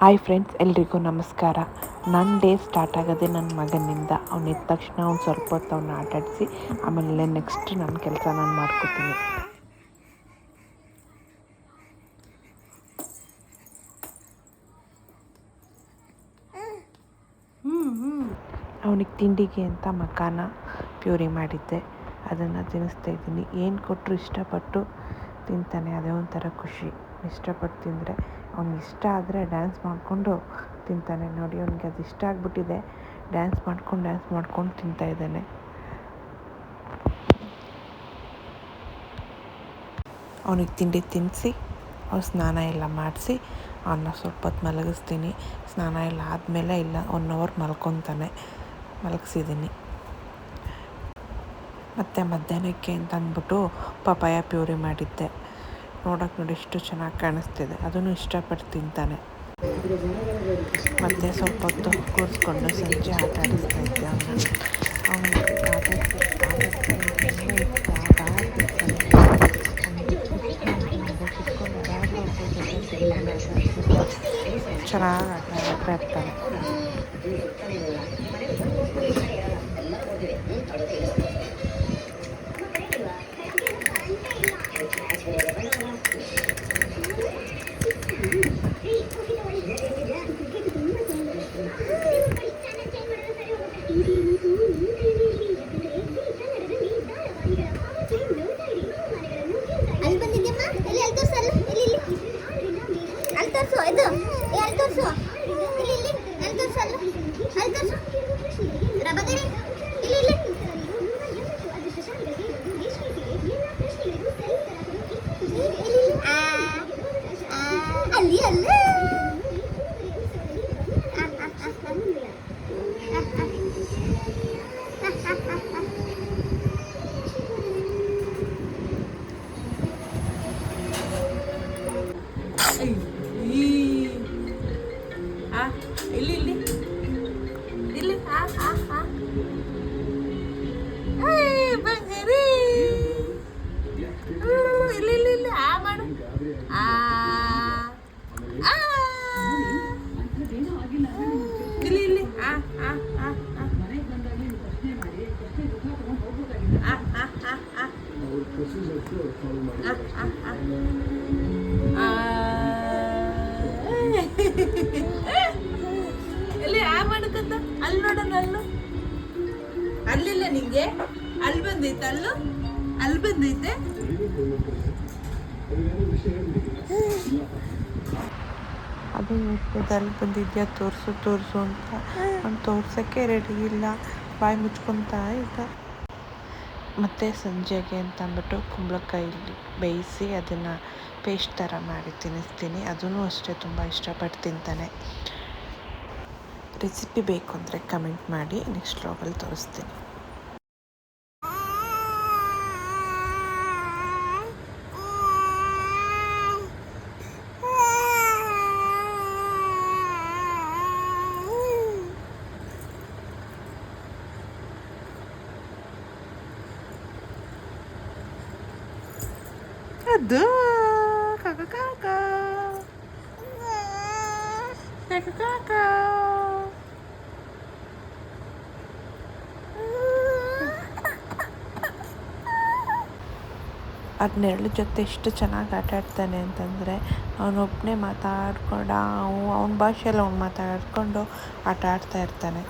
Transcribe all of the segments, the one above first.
Hi friends, ಎಲ್ರಿಗೂ ನಮಸ್ಕಾರ. ನನ್ನ ಡೇ ಸ್ಟಾರ್ಟ್ ಆಗೋದೇ ನನ್ನ ಮಗನಿಂದ. ಅವ್ನು ಎದ್ದ ತಕ್ಷಣ ಅವ್ನು ಸ್ವಲ್ಪ ಹೊತ್ತು ಅವನ್ನ ಆಟಾಡಿಸಿ ಆಮೇಲೆ ನೆಕ್ಸ್ಟ್ ನನ್ನ ಕೆಲಸ ನಾನು ಮಾಡ್ಕೋತೀನಿ. ಅವನಿಗೆ ತಿಂಡಿಗೆ ಅಂತ ಮಕಾನ ಪ್ಯೂರಿ ಮಾಡಿದ್ದೆ, ಅದನ್ನು ತಿನ್ನಿಸ್ತಾಯಿದ್ದೀನಿ. ಏನು ಕೊಟ್ಟರು ಇಷ್ಟಪಟ್ಟು ತಿಂತಾನೆ, ಅದೇ ಒಂಥರ ಖುಷಿ. ಇಷ್ಟಪಟ್ಟು ತಿಂದರೆ ಅವ್ನಿಗೆ ಇಷ್ಟ ಆದರೆ ಡ್ಯಾನ್ಸ್ ಮಾಡಿಕೊಂಡು ತಿಂತಾನೆ. ನೋಡಿ, ಅವ್ನಿಗೆ ಅದು ಇಷ್ಟ ಆಗಿಬಿಟ್ಟಿದೆ. ಡ್ಯಾನ್ಸ್ ಮಾಡ್ಕೊಂಡು ತಿಂತಾಯಿದ್ದಾನೆ. ಅವನಿಗೆ ತಿಂಡಿ ತಿನ್ನಿಸಿ ಅವ್ನು ಸ್ನಾನ ಎಲ್ಲ ಮಾಡಿಸಿ ಅವನ್ನ ಸ್ವಲ್ಪ ಹೊತ್ತು ಮಲಗಿಸ್ತೀನಿ. ಸ್ನಾನ ಎಲ್ಲ ಆದಮೇಲೆ ಇಲ್ಲ 1 ಅವರ್ ಮಲಗಿಸಿದ್ದೀನಿ. ಮತ್ತು ಮಧ್ಯಾಹ್ನಕ್ಕೆ ಅಂತ ಅಂದ್ಬಿಟ್ಟು ಪಪಾಯ ಪ್ಯೂರಿ ಮಾಡಿದ್ದೆ. ನೋಡೋಕೆ ನೋಡಿ ಎಷ್ಟು ಚೆನ್ನಾಗಿ ಕಾಣಿಸ್ತಿದೆ. ಅದನ್ನು ಇಷ್ಟಪಟ್ಟು ತಿಂತಾನೆ. ಮತ್ತು ಸ್ವಲ್ಪ ಹೊತ್ತು ಕೂರಿಸ್ಕೊಂಡು ಸಂಜೆ ಆಟ ಆಡಿಸ್ತಾಯಿದ್ದೆ ಅವನಿಗೆ ಚೆನ್ನಾಗಿ ಆಟ ಆಡ್ತಾ ಇರ್ತಾನೆ. ಎಲ್ಲಿ ಮಾಡಕಂತ ಅಲ್ಲಿ ನೋಡೋಣ. ಅಲ್ಲಿಲ್ಲ ನಿಂಗೆ ಅಲ್ಲಿ ಬಂದೈತೆ, ಅಲ್ಲಿ ಬಂದೈತೆ. ಅದು ಅಲ್ಲಿ ಬಂದಿದ್ಯಾ ತೋರಿಸು ಅಂತ ಅವ್ನು ತೋರ್ಸೋಕ್ಕೆ ರೆಡಿ ಇಲ್ಲ, ಬಾಯಿ ಮುಚ್ಕೊತಾ ಇದ್ದ. ಮತ್ತು ಸಂಜೆಗೆ ಅಂತ ಅಂದ್ಬಿಟ್ಟು ಕುಂಬಳಕಾಯಿ ಬೇಯಿಸಿ ಅದನ್ನು ಪೇಸ್ಟ್ ಥರ ಮಾಡಿ ತಿನ್ನಿಸ್ತೀನಿ. ಅದೂ ಅಷ್ಟೇ ತುಂಬ ಇಷ್ಟಪಟ್ಟು ತಿಂತಾನೆ. ರೆಸಿಪಿ ಬೇಕು ಅಂದರೆ ಕಮೆಂಟ್ ಮಾಡಿ, ನೆಕ್ಸ್ಟ್ ವ್ಲಾಗಲ್ಲಿ ತೋರಿಸ್ತೀನಿ. ಅದು ಕಾಕ ಅದು ನೆರಳು ಜೊತೆ ಎಷ್ಟು ಚೆನ್ನಾಗಿ ಆಟ ಆಡ್ತಾನೆ ಅಂತಂದರೆ, ಅವನೊಬ್ಬನೇ ಮಾತಾಡ್ಕೊಂಡು ಅವನ ಭಾಷೆಯಲ್ಲಿ ಅವ್ನು ಮಾತಾಡ್ಕೊಂಡು ಆಟ ಆಡ್ತಾ ಇರ್ತಾನೆ.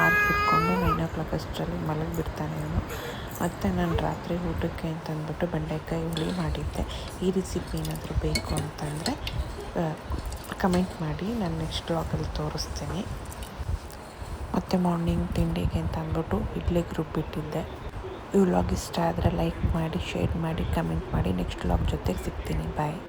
ಹಾಲು ಕುಡ್ಕೊಂಡು 9 ಅಷ್ಟರಲ್ಲಿ ಮಲಗಿಬಿಡ್ತಾನೆ ಅವನು. ಮತ್ತು ನಾನು ರಾತ್ರಿ ಊಟಕ್ಕೆ ಅಂತಂದ್ಬಿಟ್ಟು ಬೆಂಡೆಕಾಯಿ ಹುಳಿ ಮಾಡಿದ್ದೆ. ಈ ರೆಸಿಪಿ ಏನಾದರೂ ಬೇಕು ಅಂತಂದರೆ ಕಮೆಂಟ್ ಮಾಡಿ, ನಾನು ನೆಕ್ಸ್ಟ್ ವ್ಲಾಗಲ್ಲಿ ತೋರಿಸ್ತೀನಿ. ಮತ್ತು ಮಾರ್ನಿಂಗ್ ತಿಂಡಿಗೆ ಅಂತ ಅಂದ್ಬಿಟ್ಟು ಇಡ್ಲಿಗೆ ರುಬ್ಬಿಟ್ಟಿದ್ದೆ. ಈ ವ್ಲಾಗ್ ಇಷ್ಟ ಆದರೆ ಲೈಕ್ ಮಾಡಿ, ಶೇರ್ ಮಾಡಿ, ಕಮೆಂಟ್ ಮಾಡಿ. ನೆಕ್ಸ್ಟ್ ವ್ಲಾಗ್ ಜೊತೆಗೆ ಸಿಗ್ತೀನಿ. ಬಾಯ್.